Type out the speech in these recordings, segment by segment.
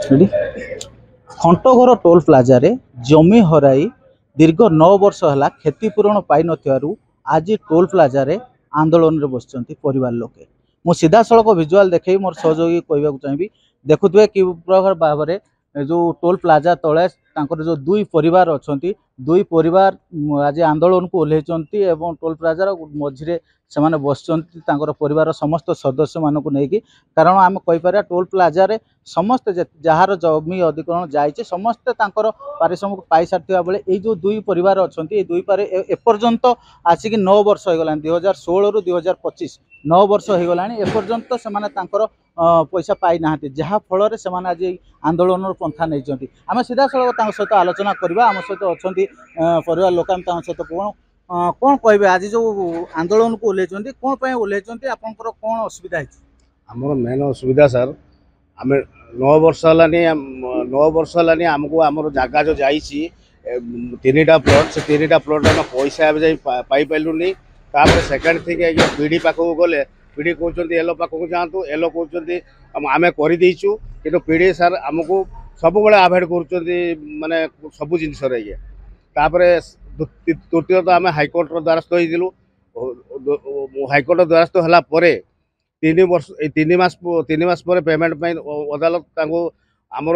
Ready खंटघर toll plaza रे जमी हराई दीर्घ 9 वर्ष है क्षतिपूरण पाई नथिबारु आज टोल प्लाजा रे आंदोलन रे बसचंती परिवार लोके। मु सीधा सड़क विजुआल देखई मोर सहयोगी कहबाक चाहिए देखुए कि प्रकार भाव में जो टोल प्लाजा तले तांकर जो दुई परिवार अच्छा दुई परिवार आज आंदोलन को ओह्लैचंती एवं टोल प्लाजार मझे से बसचंती तांकर परिवार समस्त सदस्य मानक नहीं कारण आम कहीपर टोल प्लाजा रे समस्त जार जमी अधिकरण जाइए समस्ते पारिश्रमिक पाई सारी बेले ये जो दुई परिवार अच्छा दुई पारे एपर्यंत आसिक 9 वर्ष हो गला 2016 रु 2025 9 वर्ष हो गला एपर्यंत से पैसा पाई ना जहाँफल से आज आंदोलन पंथा नहीं आम सीधा सड़क सहित आलोचना करवा आम सहित अच्छा परिवार लोक सहित कौन कौन कहे आज जो आंदोलन को ओह्लैचंती कौन पे ओह्लैचंती आपनकर कौन असुविधा है? आमर मेन असुविधा सर आम 9 वर्ष है 9 वर्ष है आमको आमर जगह जो जाइए 3टा प्लट से 3टा प्लट आम पैसा पाई पाइलुनी सेकेंड थिंग आज्ञा पीडी पाखक गले पीडी कहते एलो पाखक जातु एलो कहते आम करदेचु कि पीडी सार आमको सब बड़े आभेड कर माने सब जिनस तृतीय तो आम हाइकोर्ट द्वारस्थ हो हाइकोर्ट द्वारस्थ है 3 मास पर पेमेंट अदालत आमर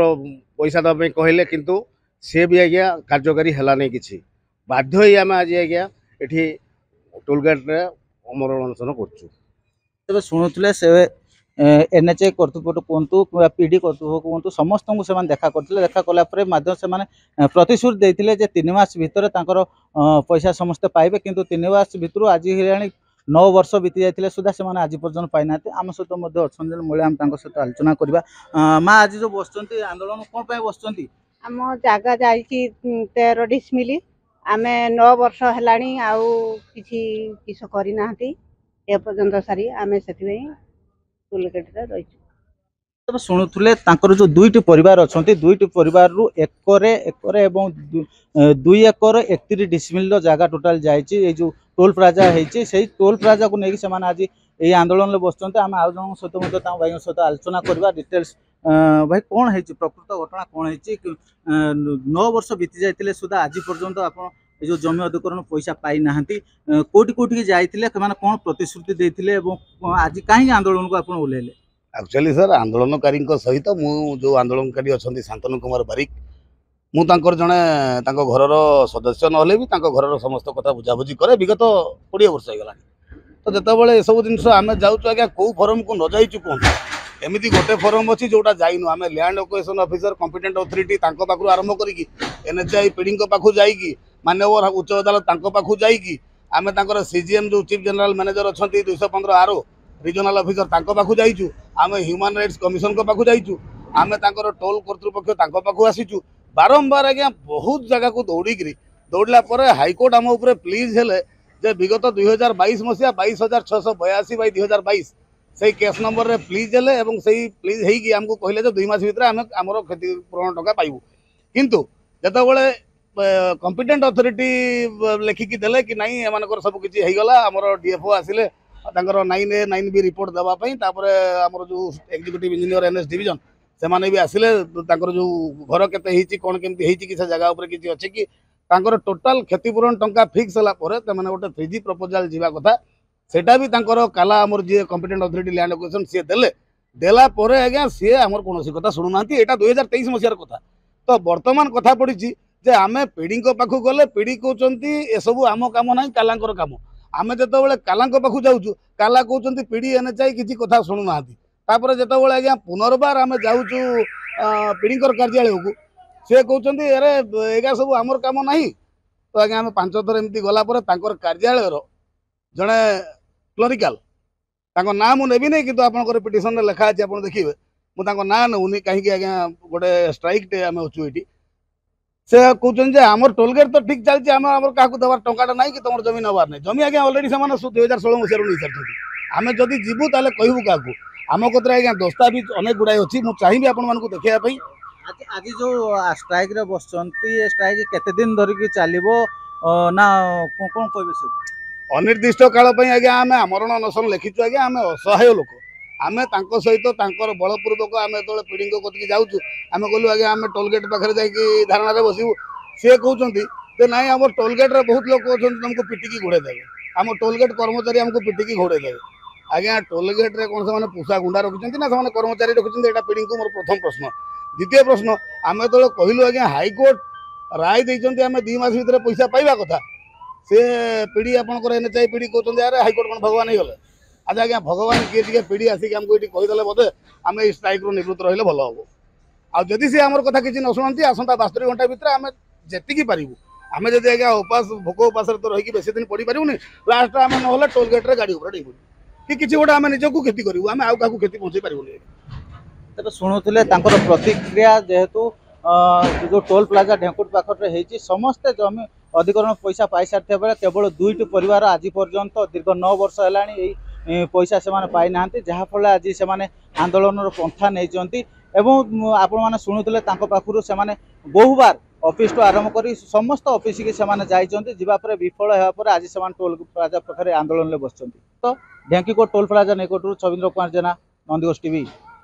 पैसा देवाई कहले किंतु सी भी आज्ञा कार्यकारी है नहीं कि बाध्य आम आज आज्ञा ये टोलगेट अमरण अनशन कर शुणुले से एनएचए कर्तृपक्ष कहतु कि पीडी कर्तृपक्ष कहतु समस्त को से देखा करते देखा कलापर से प्रतिश्रुति देते 3 मास भितर पैसा समस्ते पाइबे किंतु 3 मास भितर आज 9 वर्ष बीती जाते सुधा से आज पर्यटन पाई ना आम सहित अच्छा महिला आम सहित आलोचना करवा माँ आज जो बस आंदोलन कौन बस आम जगह जा 13 डिसमिल आम 9 वर्ष है किस करना एपर्यंत सारी आम से टोलगेट रही शुणुले जो दुईट परिवार अच्छा दुईट परिवार रु एकरे एवं 2 एकर 31 डिसमिल जगह टोटाल जाइए जो टोल प्लाजा है से टोल प्लाजा को लेकिन से आज ये आंदोलन में बसते आम आउ जन सहित भाई सहित आलोचना करवा डिटेल्स भाई कौन है प्रकृत घटना कौन है 9 वर्ष बीती जाते सुधा आज पर्यंत आप जो जमी अधिकरण पैसा पाई ना कोटि कोटि जाइए कौन प्रतिश्रुति देते आज कहीं आंदोलन को आप ओह्लैले? एक्चुअली सर आंदोलनकारी सहित मु जो आंदोलनकारी अच्छा शांतनु कुमार बारिक मुझे जड़े घर सदस्य ना भी घर समस्त कथा बुझाबुझी करे विगत 20 वर्ष हो गला तो जिते सब जिन आम जाऊँ आज्ञा कौ फॉरम को न जाइचु कहूँ एमती गोटे फॉरम अच्छी जोटा जाइनु आम land acquisition officer competent authority पाखु आरंभ करके एनएचआई पीडी पाखु जाइकी माननीय उच्च अदालत पाखु जाइकी आम सीजीएम जो चीफ जनरल मैनेजर अच्छा 215 आरो रिजनल ऑफिसर पाखु जाइचु आम ह्यूमन राइट्स कमिशन पाखु जाइचु आम टोल कर्तृपक्ष पाखु आसीचु बारंबार आज्ञा बहुत जगह को दौड़ला हाइकोर्ट आम उपर प्लीज हेले जे विगत 2022 मसीहा 22,682/2022 से केस नंबर रे प्लीज हेले एवं सही प्लीज हेकी आमको कहले जे 2 मास भितर आम आमर क्षतिपूरण टका पाइबू किंतु जतबेले कॉम्पिटेंट अथॉरिटी लेखिकी देले कि नहीं एमानकर सब किछि हेगला आमर डीएफओ आसिले तांकर 9A 9B रिपोर्ट देवा पई तापर आमर जो एग्जीक्यूटिव इंजीनियर एनएस डिवीजन से माने भी आसिले तांकर जो घर केते हेची कोन केमती हेची कि से जगह ऊपर किछि अछि कि तांकर टोटल क्षतिपूरण टंका फिक्स होला परे त माने गोटे 3G प्रपोजल जीवा कथा सेटा भी तांकर काला आमर जे कॉम्पिटेंट अथॉरिटी लैंड एक्विजिशन सी देले देला परे आज्ञा सी आमर कोनोसी कथा सुनु नांती एटा 2023 मसियार कथा तो वर्तमान कथा पड़िछि जे आमे पीडी पाखु गले पीडी कहउचंती ए सब आम काम नाही कालांकर काम आमे जतबेले कालांक पाखु जाउछु काला कहउचंती पीडी एनएचआई किछि कथा सुनु नांती तापर जतबेले आज्ञा पुनर्बार आमे जाउछु पीडीकर कार्यालय को से कहउचंती अरे एगा सब आमर काम नाही तो आज्ञा आमे 5 थर एमती गला पर तांकर कार्यालय रो जणे क्लरिकल तांको नाम मु नेबी नै किंतु आपनकर पिटिशन रे लिखा अछि आपन देखिबे मु तांको ना नउनी काहे कि आज्ञा गोटे स्ट्राइक टे आमे होछु एठी से कहते जे आमर टोलगेट तो ठीक चलती आम क्या देवार टाटा ना कि तुम जमी नबार नहीं जमी आज्ञा अलरेडी से 2016 मसीह नहीं सारी आम जदि जीवु ताले कहबू क्या आम कतरे आज्ञा दस्तावेज अनेक गुड़ाई अच्छी मुझे चाहिए आपण मानक देखा आज जो स्ट्राइक रे बसचंती स्ट्राइक केते दिन धरिक चलिबो ना कौन कहबे से अनिर्दिष्ट काल आज्ञा आम आमरण अनशन लिखिचु आज्ञा आम असहाय लोक आम सहित बलपूर्वक आम जो पीढ़ी कतिक जाऊँ आम कहलु आगे आम टोलगेट पाखे जाकि धारणा बसबू सी कहते ना आम टोलगेट बहुत लोग अच्छा तुमको पिटिकी घोड़े देवे आम टोलगेट कर्मचारी आमको पिटिकी घोड़े देवे आज्ञा टोलगेट रे कौन से पोषा गुंडा रखिंट ना से कर्मचारी रखिंट यहाँ पीढ़ी को मोर प्रथम प्रश्न द्वितीय प्रश्न आम जो कहलु आज्ञा हाइकोर्ट राय देते आम 2 मास भितर पैसा पाइबा कथा से पीढ़ी आपंकर एनएचआई पीढ़ी कहते अरे हाइकोर्ट कौन भगवान ही गले आज आज्ञा भगवान किए पीढ़ी आसिक आमको ये कहीदे बोधे आम स्ट्राइक रू निवृत्त रही भल हम आदि सी आम कथा किसी न शुणती आसंता 72 घंटा भितर आम जी पारू आम जब आज्ञा उपास भोक उपास तो रही बेस दिन पढ़ी पारूनी लास्ट आम ना टोलगेट गाड़ी उपर डेबू कि किसी गोटे आम निजक क्षति करूँ आम आउ क्या क्षति पहुँचे पारूनी तेज शुणुले प्रतिक्रिया जेहेतु जो टोल प्लाजा ढेंकुट पाखे होती समस्ते जमी अधिकरण पैसा पाई सारी बेले केवल 2टी परिवार आज पर्यंत दीर्घ 9 वर्ष है पैसा से पाई ना जहाँफल आज से आंदोलन पंथा नहीं आपण मैंने शुणुले पाखु से बहु बार ऑफिस तो आरंभ कर समस्त ऑफिस की जावापर विफल होगापर आज से टोल प्लाजा पाखे आंदोलन में बस तो ढेंकीकोट टोल प्लाजा निकटू छविंद्र कुमार जेना नंदीघोष टीवी।